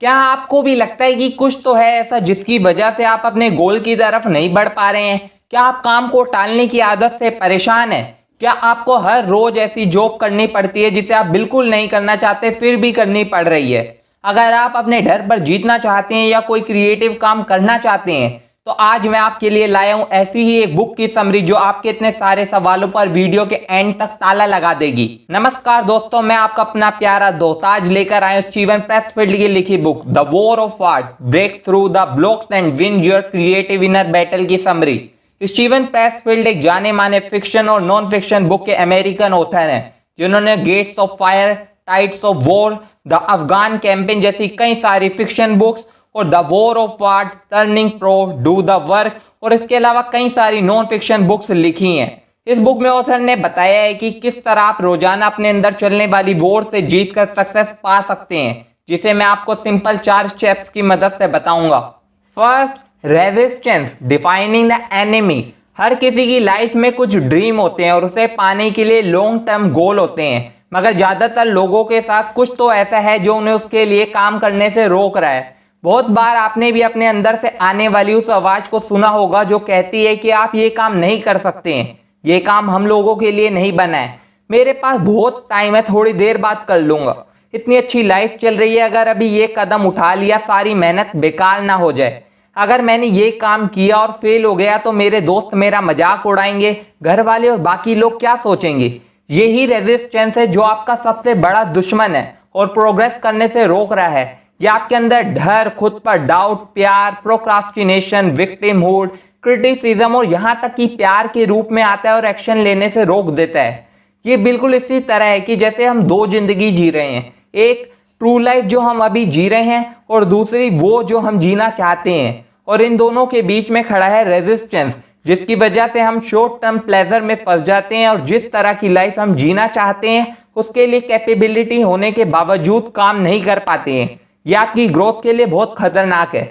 क्या आपको भी लगता है कि कुछ तो है ऐसा जिसकी वजह से आप अपने गोल की तरफ नहीं बढ़ पा रहे हैं? क्या आप काम को टालने की आदत से परेशान हैं? क्या आपको हर रोज ऐसी जॉब करनी पड़ती है जिसे आप बिल्कुल नहीं करना चाहते फिर भी करनी पड़ रही है? अगर आप अपने डर पर जीतना चाहते हैं या कोई क्रिएटिव काम करना चाहते हैं तो आज मैं आपके लिए लाया हूं ऐसी ही एक बुक की समरी जो आपके इतने सारे सवालों पर वीडियो के एंड तक ताला लगा देगी। नमस्कार दोस्तों, मैं आपका अपना प्यारा दोस्त आज लेकर आया हूं स्टीवन प्रेसफील्ड की लिखी book the war of art, break through the blocks and win your creative inner battle की समरी। स्टीवन प्रेसफील्ड एक जाने माने फिक्शन और नॉन फिक्शन बुक के अमेरिकन ऑथर हैं जिन्होंने gates of fire, tides of war, the Afghan campaign जैसी कई सारी फिक्शन बुक्स और the war of art, turning pro, do the work और इसके अलावा कई सारी नॉन फिक्शन बुक्स लिखी हैं। इस बुक में ऑथर ने बताया है कि किस तरह आप रोजाना अपने अंदर चलने वाली वॉर से जीत कर सक्सेस पा सकते हैं, जिसे मैं आपको सिंपल 4 स्टेप्स की मदद से बताऊंगा। First, resistance, defining the enemy. हर किसी की लाइफ में कुछ ड्रीम होते हैं और उसे पाने के लिए लॉन्ग टर्म गोल होते हैं, मगर ज्यादातर लोगों के साथ कुछ तो ऐसा है जो उन्हें उसके लिए काम करने से रोक रहा है। बहुत बार आपने भी अपने अंदर से आने वाली उस आवाज को सुना होगा जो कहती है कि आप ये काम नहीं कर सकते हैं, ये काम हम लोगों के लिए नहीं बना है, मेरे पास बहुत टाइम है, थोड़ी देर बाद कर लूंगा, इतनी अच्छी लाइफ चल रही है, अगर अभी ये कदम उठा लिया सारी मेहनत बेकार ना हो जाए, अगर मैंने ये काम किया और फेल हो गया तो मेरे दोस्त मेरा मजाक उड़ाएंगे, घर वाले और बाकी लोग क्या सोचेंगे। यही रेजिस्टेंस है जो आपका सबसे बड़ा दुश्मन है और प्रोग्रेस करने से रोक रहा है। ये आपके अंदर डर, खुद पर डाउट, प्यार, प्रोक्रास्टिनेशन, विक्टिमहुड, क्रिटिसिज्म और यहां तक कि प्यार के रूप में आता है और एक्शन लेने से रोक देता है। ये बिल्कुल इसी तरह है कि जैसे हम 2 जिंदगी जी रहे हैं, एक ट्रू लाइफ जो हम अभी जी रहे हैं और दूसरी वो जो हम जीना चाहते हैं, और इन दोनों के बीच में खड़ा है रेजिस्टेंस, जिसकी वजह से हम शॉर्ट टर्म प्लेजर में फंस जाते हैं और जिस तरह की लाइफ हम जीना चाहते हैं उसके लिए कैपेबिलिटी होने के बावजूद काम नहीं कर पाते हैं। यह आपकी ग्रोथ के लिए बहुत खतरनाक है।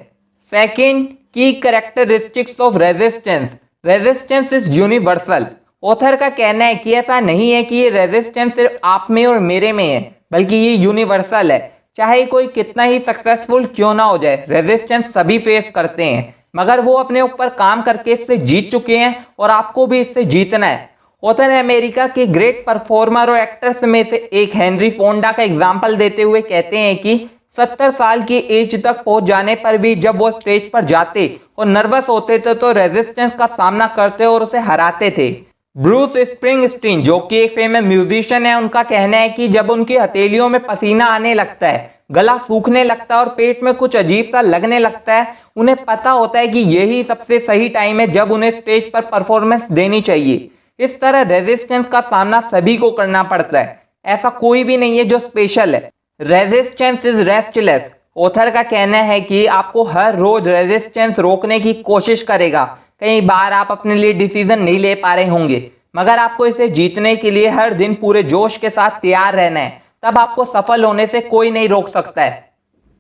सेकंड, की characteristics of resistance. Resistance is universal. Author का कहना है कि ऐसा नहीं है कि ये रेजिस्टेंस सिर्फ आप में और मेरे में है, बल्कि ये यूनिवर्सल है। चाहे कोई कितना ही सक्सेसफुल क्यों ना हो जाए, रेजिस्टेंस सभी फेस करते हैं, मगर वो अपने ऊपर काम करके इससे जीत चुके हैं और आपको भी इससे जीतना है। ऑथर अमेरिका के ग्रेट परफॉर्मर और एक्टर्स में से एक हेनरी फोंडा का एग्जाम्पल देते हुए कहते हैं कि 70 साल की एज तक पहुंच जाने पर भी जब वो स्टेज पर जाते और नर्वस होते थे तो रेजिस्टेंस का सामना करते और उसे हराते थे। ब्रूस स्प्रिंगस्टीन जो कि एक फेमस म्यूजिशियन है, उनका कहना है कि जब उनकी हथेलियों में पसीना आने लगता है, गला सूखने लगता है और पेट में कुछ अजीब सा लगने लगता है, उन्हें पता होता है कि यही सबसे सही टाइम है जब उन्हें स्टेज पर परफॉर्मेंस देनी चाहिए। इस तरह रेजिस्टेंस का सामना सभी को करना पड़ता है, ऐसा कोई भी नहीं है जो स्पेशल है। Resistance is restless. ऑथर का कहना है कि आपको हर रोज रेजिस्टेंस रोकने की कोशिश करेगा। कई बार आप अपने लिए डिसीजन नहीं ले पा रहे होंगे, मगर आपको इसे जीतने के लिए हर दिन पूरे जोश के साथ तैयार रहना है, तब आपको सफल होने से कोई नहीं रोक सकता है।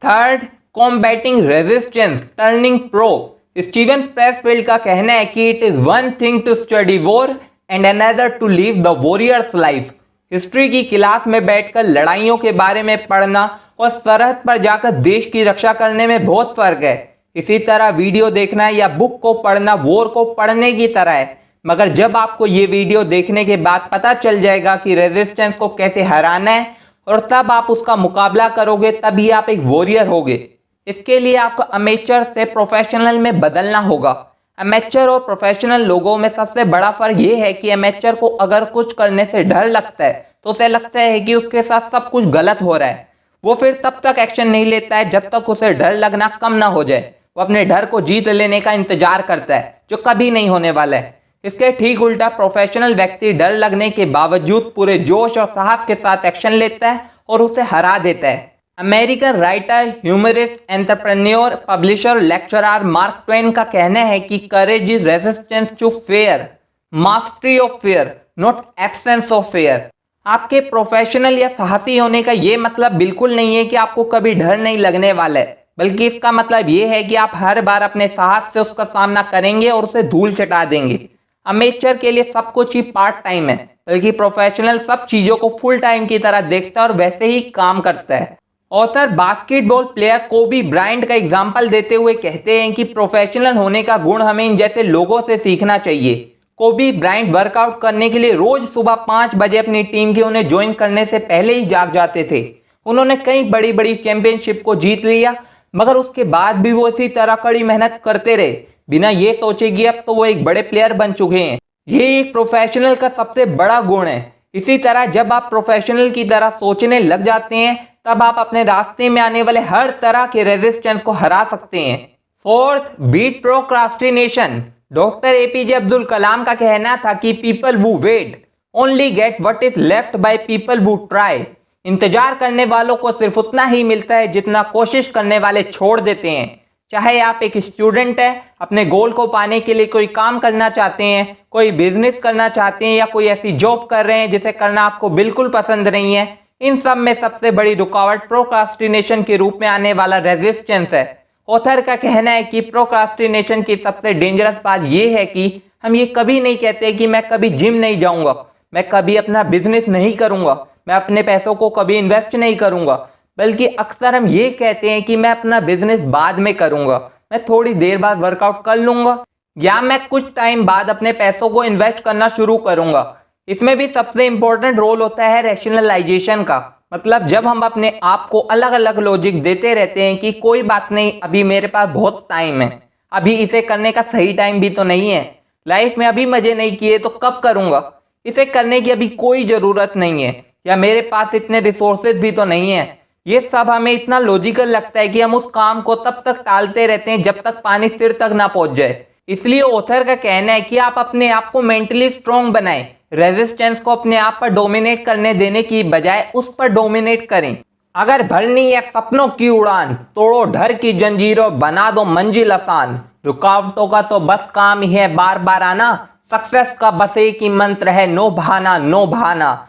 Third, combating resistance, turning pro. Steven Pressfield का कहना है कि it is one thing to study war and another to live the warrior's life. History की क्लास में बैठकर लड़ाइयों के बारे में पढ़ना और सरहद पर जाकर देश की रक्षा करने में बहुत फर्क है। इसी तरह वीडियो देखना या बुक को पढ़ना वॉर को पढ़ने की तरह है, मगर जब आपको ये वीडियो देखने के बाद पता चल जाएगा कि रेजिस्टेंस को कैसे हराना है और तब आप उसका मुकाबला करोगे, तभी आप एक वॉरियर होगे। इसके लिए आपको अमेचर से प्रोफेशनल में बदलना होगा। अमेचर और प्रोफेशनल लोगों में सबसे बड़ा फर्क यह है कि अमेचर को अगर कुछ करने से डर लगता है तो उसे लगता है कि उसके साथ सब कुछ गलत हो रहा है। वो फिर तब तक एक्शन नहीं लेता है जब तक उसे डर लगना कम ना हो जाए। वो अपने डर को जीत लेने का इंतजार करता है, जो कभी नहीं होने वाला है। इसके ठीक उल्टा प्रोफेशनल व्यक्ति डर लगने के बावजूद पूरे जोश और साहस के साथ एक्शन लेता है और उसे हरा देता है। American writer, humorist, entrepreneur, publisher, lecturer Mark Twain का कहना है कि courage is resistance to fear, mastery of fear, not absence of fear. आपके प्रोफेशनल या साहसी होने का यह मतलब बिल्कुल नहीं है कि आपको कभी डर नहीं लगने वाला है, बल्कि इसका मतलब यह है कि आप हर बार अपने साहस से उसका सामना करेंगे और उसे धूल चटा देंगे। अमेचर के लिए सब कुछ ही पार्ट टाइम है, बल्कि प्रोफेशनल सब चीजों को फुल टाइम की तरह देखता है और वैसे ही काम करता है। ऑथर बास्केटबॉल प्लेयर कोबी ब्रायंट का एग्जाम्पल देते हुए कहते हैं कि प्रोफेशनल होने का गुण हमें इन जैसे लोगों से सीखना चाहिए। कोबी ब्रायंट वर्कआउट करने के लिए रोज सुबह 5 बजे अपनी टीम के उन्हें ज्वाइन करने से पहले ही जाग जाते थे। उन्होंने कई बड़ी बड़ी चैंपियनशिप को जीत लिया, मगर उसके बाद भी वो इसी तरह कड़ी मेहनत करते रहे, बिना ये सोचे कि अब तो वो एक बड़े प्लेयर बन चुके हैं। ये एक प्रोफेशनल का सबसे बड़ा गुण है। इसी तरह जब आप प्रोफेशनल की तरह सोचने लग जाते हैं, तब आप अपने रास्ते में आने वाले हर तरह के रेजिस्टेंस को हरा सकते हैं। Fourth, beat procrastination. Doctor APJ Abdul Kalam का कहना था कि people who wait only get what is left by people who try. इंतजार करने वालों को सिर्फ उतना ही मिलता है जितना कोशिश करने वाले छोड़ देते हैं। चाहे आप एक स्टूडेंट हैं, अपने गोल को पाने के लिए कोई काम करना चाहते हैं, कोई बिजनेस करना चाहते हैं, या कोई ऐसी जॉब कर रहे हैं जिसे करना आपको बिल्कुल पसंद नहीं है, इन सब में सबसे बड़ी रुकावट प्रोक्रास्टिनेशन के रूप में आने वाला रेजिस्टेंस है। ऑथर का कहना है कि प्रोक्रास्टिनेशन की सबसे डेंजरस बात यह है कि हम ये कभी नहीं कहते कि मैं कभी जिम नहीं जाऊंगा, मैं कभी अपना बिजनेस नहीं करूंगा, मैं अपने पैसों को कभी इन्वेस्ट नहीं करूंगा, बल्कि अक्सर हम ये कहते हैं कि मैं अपना बिजनेस बाद में करूंगा, मैं थोड़ी देर बाद वर्कआउट कर लूंगा, या मैं कुछ टाइम बाद अपने पैसों को इन्वेस्ट करना शुरू करूंगा। इसमें भी सबसे इंपॉर्टेंट रोल होता है रैशनलाइजेशन का। मतलब जब हम अपने आप को अलग अलग लॉजिक देते रहते हैं कि कोई बात नहीं, अभी मेरे पास बहुत टाइम है, अभी इसे करने का सही टाइम भी तो नहीं है, लाइफ में अभी मजे नहीं किए तो कब करूंगा, इसे करने की अभी कोई ज़रूरत नहीं है, या मेरे पास इतने रिसोर्सेज भी तो नहीं है। ये सब हमें इतना लॉजिकल लगता है कि हम उस काम को तब तक टालते रहते हैं जब तक पानी सिर तक ना पहुंच जाए। इसलिए ऑथर का कहना है कि आप अपने आप को मेंटली स्ट्रांग बनाएं, रेजिस्टेंस को अपने आप पर डोमिनेट करने देने की बजाय उस पर डोमिनेट करें। अगर भरनी है सपनों की उड़ान, तोड़ो डर की जंजीरों, बना दो मंजिल आसान। रुकावटों का तो बस काम ही है बार बार आना, सक्सेस का बस एक ही मंत्र है, नो बहाना नो बहाना।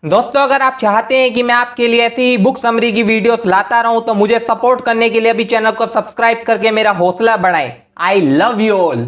दोस्तों, अगर आप चाहते हैं कि मैं आपके लिए ऐसी ही बुक समरी की वीडियोस लाता रहूं, तो मुझे सपोर्ट करने के लिए अभी चैनल को सब्सक्राइब करके मेरा हौसला बढ़ाएं। I love you all.